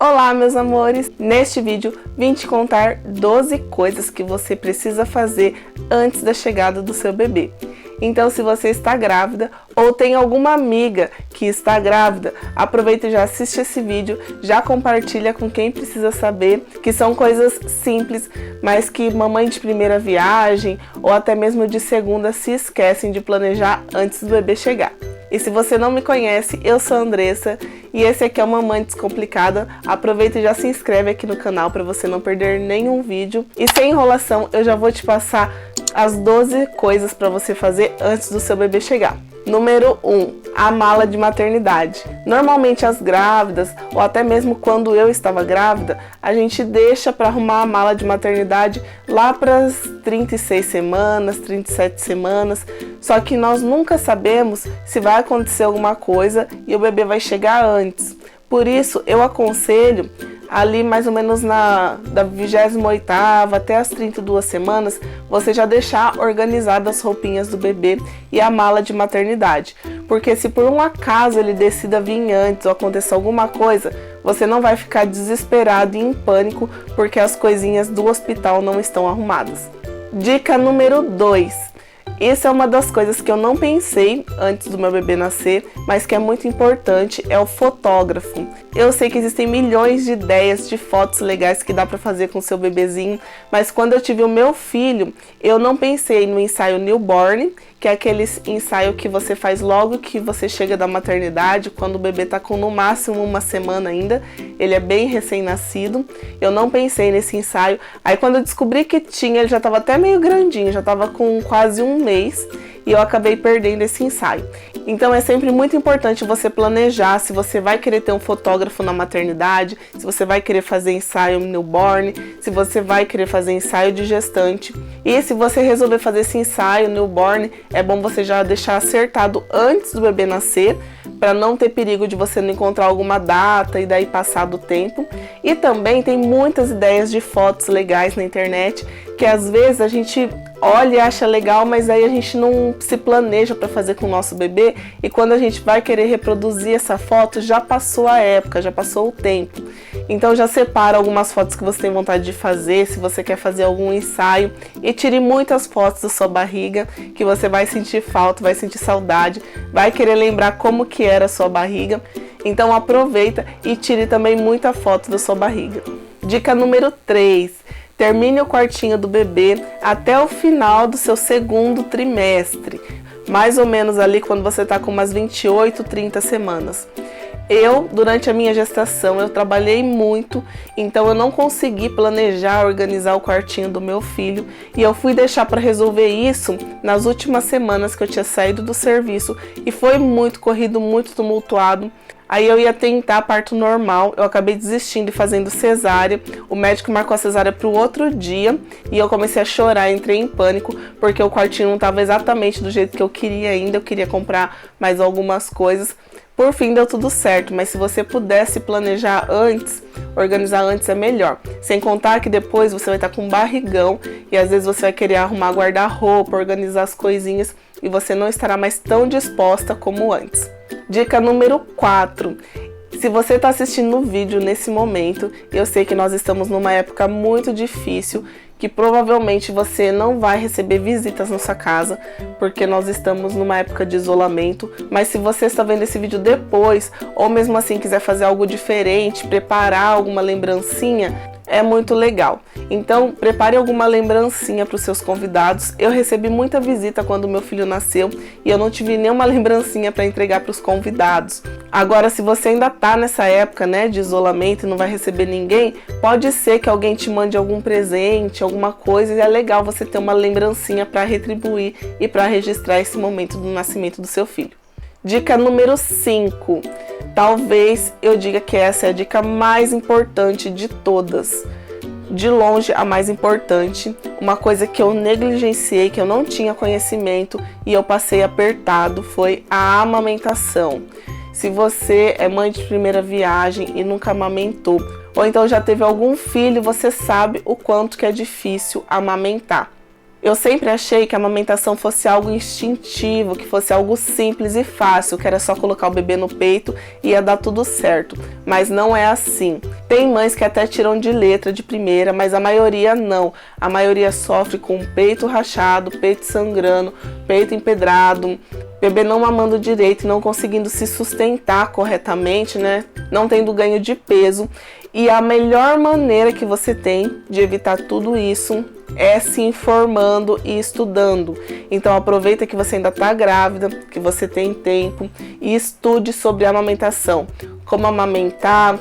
Olá, meus amores! Neste vídeo vim te contar 12 coisas que você precisa fazer antes da chegada do seu bebê. Então, se você está grávida ou tem alguma amiga que está grávida, aproveita e já assiste esse vídeo, já compartilha com quem precisa saber, que são coisas simples, mas que mamãe de primeira viagem ou até mesmo de segunda se esquecem de planejar antes do bebê chegar. E se você não me conhece, eu sou a Andressa e esse aqui é o Mamãe Descomplicada. Aproveita e já se inscreve aqui no canal para você não perder nenhum vídeo. E sem enrolação, eu já vou te passar as 12 coisas para você fazer antes do seu bebê chegar. Número 1, a mala de maternidade. Normalmente as grávidas, ou até mesmo quando eu estava grávida, a gente deixa para arrumar a mala de maternidade lá para as 36 semanas, 37 semanas, só que nós nunca sabemos se vai acontecer alguma coisa e o bebê vai chegar antes. Por isso, eu aconselho ali mais ou menos da 28ª até as 32 semanas, você já deixar organizadas as roupinhas do bebê e a mala de maternidade. Porque se por um acaso ele decida vir antes ou acontecer alguma coisa, você não vai ficar desesperado e em pânico porque as coisinhas do hospital não estão arrumadas. Dica número 2. Essa é uma das coisas que eu não pensei antes do meu bebê nascer, mas que é muito importante, é o fotógrafo. Eu sei que existem milhões de ideias de fotos legais que dá para fazer com o seu bebezinho, mas quando eu tive o meu filho, eu não pensei no ensaio newborn, que é aquele ensaio que você faz logo que você chega da maternidade, quando o bebê tá com no máximo uma semana ainda, ele é bem recém-nascido. Eu não pensei nesse ensaio. Aí quando eu descobri que tinha, ele já estava até meio grandinho, já estava com quase um mês e eu acabei perdendo esse ensaio. Então é sempre muito importante você planejar se você vai querer ter um fotógrafo na maternidade, se você vai querer fazer ensaio newborn, se você vai querer fazer ensaio de gestante. E se você resolver fazer esse ensaio newborn, é bom você já deixar acertado antes do bebê nascer, para não ter perigo de você não encontrar alguma data e daí passar do tempo. E também tem muitas ideias de fotos legais na internet, que às vezes a gente olha e acha legal, mas aí a gente não se planeja para fazer com o nosso bebê e quando a gente vai querer reproduzir essa foto, já passou a época, já passou o tempo. Então já separa algumas fotos que você tem vontade de fazer, se você quer fazer algum ensaio, e tire muitas fotos da sua barriga, que você vai sentir falta, vai sentir saudade, vai querer lembrar como que era a sua barriga. Então aproveita e tire também muita foto da sua barriga. Dica número 3. Termine o quartinho do bebê até o final do seu segundo trimestre, mais ou menos ali quando você está com umas 28, 30 semanas. Durante a minha gestação, eu trabalhei muito, então eu não consegui planejar, organizar o quartinho do meu filho e eu fui deixar para resolver isso nas últimas semanas que eu tinha saído do serviço e foi muito corrido, muito tumultuado. Aí eu ia tentar parto normal, eu acabei desistindo e fazendo cesárea. O médico marcou a cesárea para o outro dia e eu comecei a chorar, entrei em pânico porque o quartinho não estava exatamente do jeito que eu queria ainda, eu queria comprar mais algumas coisas. Por fim deu tudo certo, mas se você pudesse planejar antes, organizar antes é melhor. Sem contar que depois você vai estar com um barrigão e às vezes você vai querer arrumar guarda-roupa, organizar as coisinhas e você não estará mais tão disposta como antes. Dica número 4. Se você está assistindo o vídeo nesse momento, eu sei que nós estamos numa época muito difícil, que provavelmente você não vai receber visitas na sua casa, porque nós estamos numa época de isolamento, mas se você está vendo esse vídeo depois, ou mesmo assim quiser fazer algo diferente, preparar alguma lembrancinha, é muito legal. Então, prepare alguma lembrancinha para os seus convidados. Eu recebi muita visita quando meu filho nasceu e eu não tive nenhuma lembrancinha para entregar para os convidados. Agora, se você ainda tá nessa época, né, de isolamento e não vai receber ninguém, pode ser que alguém te mande algum presente, alguma coisa, e é legal você ter uma lembrancinha para retribuir e para registrar esse momento do nascimento do seu filho. Dica número 5. Talvez eu diga que essa é a dica mais importante de todas. De longe a mais importante, uma coisa que eu negligenciei, que eu não tinha conhecimento e eu passei apertado, foi a amamentação. Se você é mãe de primeira viagem e nunca amamentou, ou então já teve algum filho, você sabe o quanto que é difícil amamentar. Eu sempre achei que a amamentação fosse algo instintivo, que fosse algo simples e fácil, que era só colocar o bebê no peito e ia dar tudo certo. Mas não é assim. Tem mães que até tiram de letra de primeira, mas a maioria não. A maioria sofre com peito rachado, peito sangrando, peito empedrado, bebê não mamando direito, não conseguindo se sustentar corretamente, né? Não tendo ganho de peso. E a melhor maneira que você tem de evitar tudo isso é se informando e estudando. Então aproveita que você ainda está grávida, que você tem tempo e estude sobre a amamentação. Como amamentar,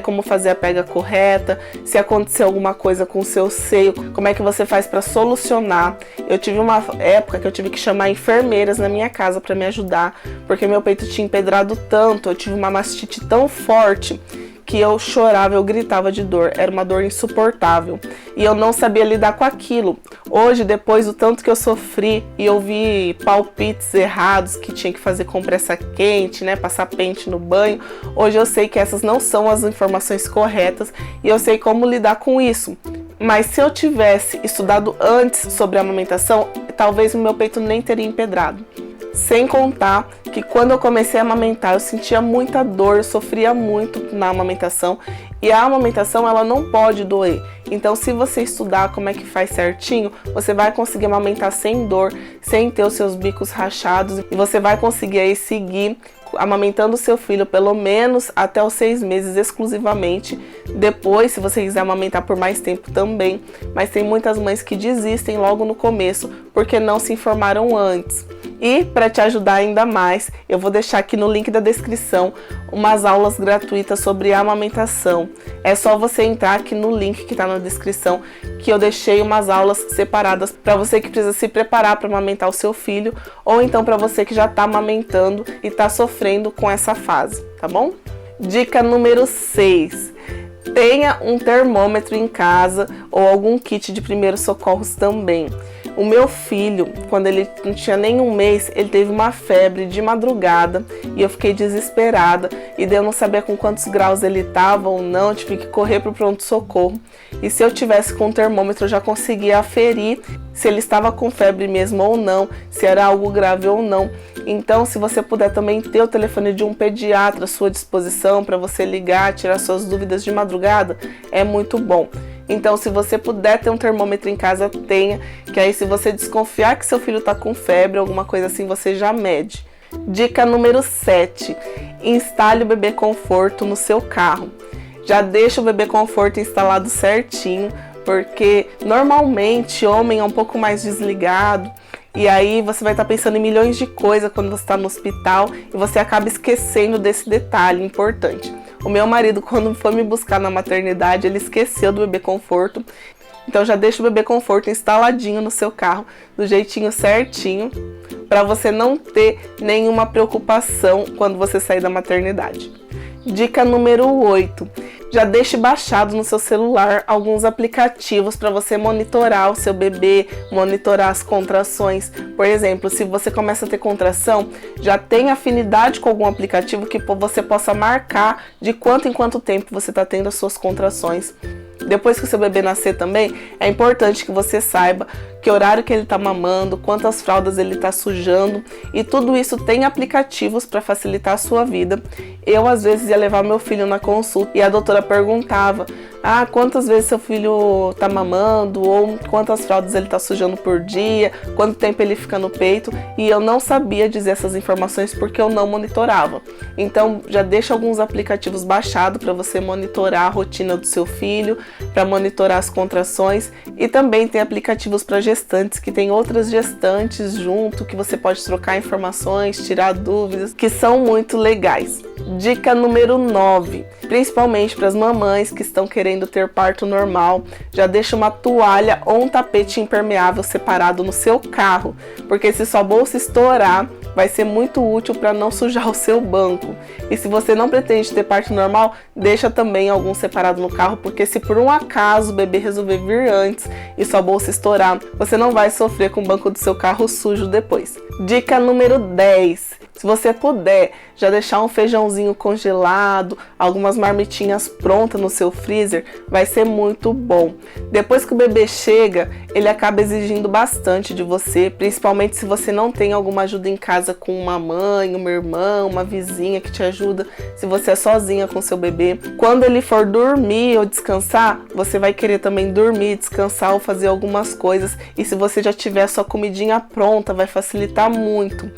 como fazer a pega correta, se acontecer alguma coisa com o seu seio, como é que você faz para solucionar. Eu tive uma época que eu tive que chamar enfermeiras na minha casa para me ajudar, porque meu peito tinha empedrado tanto, eu tive uma mastite tão forte que eu chorava, eu gritava de dor, era uma dor insuportável e eu não sabia lidar com aquilo. Hoje, depois do tanto que eu sofri e eu vi palpites errados, que tinha que fazer compressa quente, né, passar pente no banho, hoje eu sei que essas não são as informações corretas e eu sei como lidar com isso. Mas se eu tivesse estudado antes sobre a amamentação, talvez o meu peito nem teria empedrado. Sem contar que quando eu comecei a amamentar, eu sentia muita dor, eu sofria muito na amamentação. E a amamentação, ela não pode doer. Então, se você estudar como é que faz certinho, você vai conseguir amamentar sem dor, sem ter os seus bicos rachados. E você vai conseguir aí seguir amamentando o seu filho pelo menos até os 6 meses exclusivamente. Depois, se você quiser amamentar por mais tempo também. Mas tem muitas mães que desistem logo no começo porque não se informaram antes. E para te ajudar ainda mais, eu vou deixar aqui no link da descrição umas aulas gratuitas sobre a amamentação. É só você entrar aqui no link que está na descrição, que eu deixei umas aulas separadas para você que precisa se preparar para amamentar o seu filho, ou então para você que já está amamentando e está sofrendo com essa fase, tá bom? Dica número 6. Tenha um termômetro em casa ou algum kit de primeiros socorros também. O meu filho, quando ele não tinha nem um mês, ele teve uma febre de madrugada e eu fiquei desesperada e daí eu não sabia com quantos graus ele estava ou não, eu tive que correr para o pronto-socorro. E se eu tivesse com o termômetro, eu já conseguia aferir se ele estava com febre mesmo ou não, se era algo grave ou não. Então, se você puder também ter o telefone de um pediatra à sua disposição para você ligar, tirar suas dúvidas de madrugada, é muito bom. Então, se você puder ter um termômetro em casa, tenha, que aí se você desconfiar que seu filho está com febre, alguma coisa assim, você já mede. Dica número 7. Instale o bebê conforto no seu carro. Já deixa o bebê conforto instalado certinho, porque normalmente homem é um pouco mais desligado, e aí você vai estar pensando em milhões de coisas quando você está no hospital e você acaba esquecendo desse detalhe importante. O meu marido, quando foi me buscar na maternidade, ele esqueceu do bebê conforto. Então já deixa o bebê conforto instaladinho no seu carro, do jeitinho certinho, para você não ter nenhuma preocupação quando você sair da maternidade. Dica número 8. Já deixe baixado no seu celular alguns aplicativos para você monitorar o seu bebê, monitorar as contrações. Por exemplo, se você começa a ter contração, já tem afinidade com algum aplicativo que você possa marcar de quanto em quanto tempo você está tendo as suas contrações. Depois que o seu bebê nascer também, é importante que você saiba que horário que ele está mamando, quantas fraldas ele está sujando, e tudo isso tem aplicativos para facilitar a sua vida. Eu, às vezes, ia levar meu filho na consulta e a doutora perguntava: quantas vezes seu filho está mamando, ou quantas fraldas ele está sujando por dia, quanto tempo ele fica no peito, e eu não sabia dizer essas informações porque eu não monitorava. Então, já deixa alguns aplicativos baixados para você monitorar a rotina do seu filho, para monitorar as contrações, e também tem aplicativos para gestantes, que tem outras gestantes junto, que você pode trocar informações, tirar dúvidas, que são muito legais. Dica número 9, principalmente para as mamães que estão querendo ter parto normal, já deixa uma toalha ou um tapete impermeável separado no seu carro, porque se sua bolsa estourar, vai ser muito útil para não sujar o seu banco. E se você não pretende ter parto normal, deixa também algum separado no carro, porque se por um acaso o bebê resolver vir antes e sua bolsa estourar, você não vai sofrer com o banco do seu carro sujo depois. Dica número 10. Se você puder já deixar um feijãozinho congelado, algumas marmitinhas prontas no seu freezer, vai ser muito bom. Depois que o bebê chega, ele acaba exigindo bastante de você, principalmente se você não tem alguma ajuda em casa com uma mãe, uma irmã, uma vizinha que te ajuda, se você é sozinha com seu bebê. Quando ele for dormir ou descansar, você vai querer também dormir, descansar ou fazer algumas coisas, e se você já tiver a sua comidinha pronta, vai facilitar muito.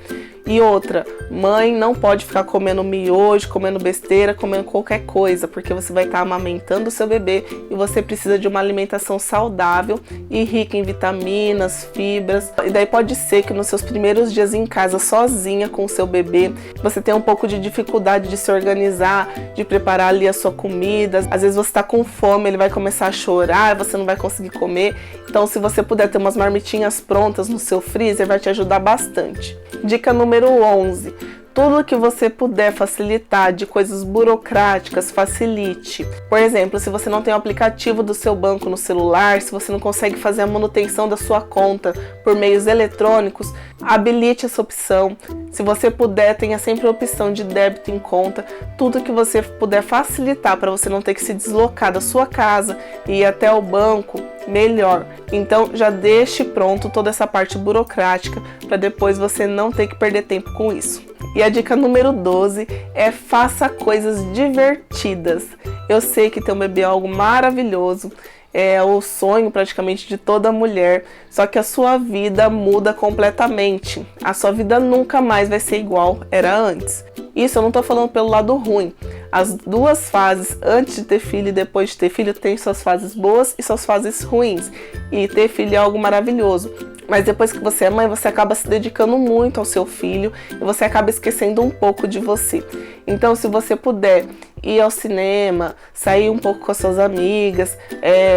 E outra, mãe não pode ficar comendo miojo, comendo besteira, comendo qualquer coisa, porque você vai estar amamentando o seu bebê e você precisa de uma alimentação saudável e rica em vitaminas, fibras. E daí pode ser que nos seus primeiros dias em casa, sozinha com o seu bebê, você tenha um pouco de dificuldade de se organizar, de preparar ali a sua comida. Às vezes você está com fome, ele vai começar a chorar, você não vai conseguir comer. Então, se você puder ter umas marmitinhas prontas no seu freezer, vai te ajudar bastante. Dica número 11. Tudo que você puder facilitar de coisas burocráticas, facilite. Por exemplo, se você não tem o aplicativo do seu banco no celular, se você não consegue fazer a manutenção da sua conta por meios eletrônicos, habilite essa opção. Se você puder, tenha sempre a opção de débito em conta. Tudo que você puder facilitar para você não ter que se deslocar da sua casa e ir até o banco, melhor. Então já deixe pronto toda essa parte burocrática para depois você não ter que perder tempo com isso. E a dica número 12 é: faça coisas divertidas. Eu sei que ter um bebê é algo maravilhoso, é o sonho praticamente de toda mulher, só que a sua vida muda completamente. A sua vida nunca mais vai ser igual era antes. Isso eu não tô falando pelo lado ruim. As duas fases, antes de ter filho e depois de ter filho, tem suas fases boas e suas fases ruins. E ter filho é algo maravilhoso. Mas depois que você é mãe, você acaba se dedicando muito ao seu filho e você acaba esquecendo um pouco de você. Então, se você puder ir ao cinema, sair um pouco com as suas amigas,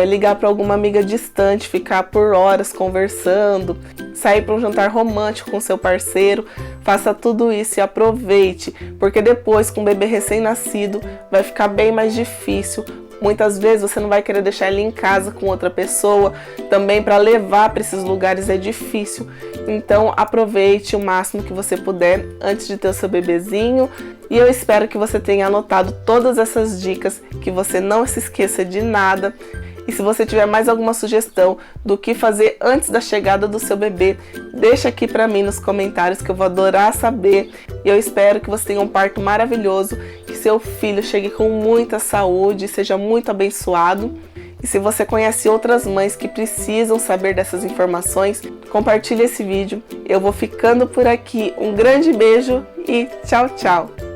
ligar para alguma amiga distante, ficar por horas conversando, sair para um jantar romântico com seu parceiro, faça tudo isso e aproveite, porque depois, com o bebê recém-nascido, vai ficar bem mais difícil. Muitas vezes você não vai querer deixar ele em casa com outra pessoa, também para levar para esses lugares é difícil. Então aproveite o máximo que você puder antes de ter o seu bebezinho. E eu espero que você tenha anotado todas essas dicas, que você não se esqueça de nada. E se você tiver mais alguma sugestão do que fazer antes da chegada do seu bebê, deixa aqui para mim nos comentários que eu vou adorar saber. E eu espero que você tenha um parto maravilhoso, que seu filho chegue com muita saúde, seja muito abençoado. E se você conhece outras mães que precisam saber dessas informações, compartilhe esse vídeo. Eu vou ficando por aqui. Um grande beijo e tchau, tchau!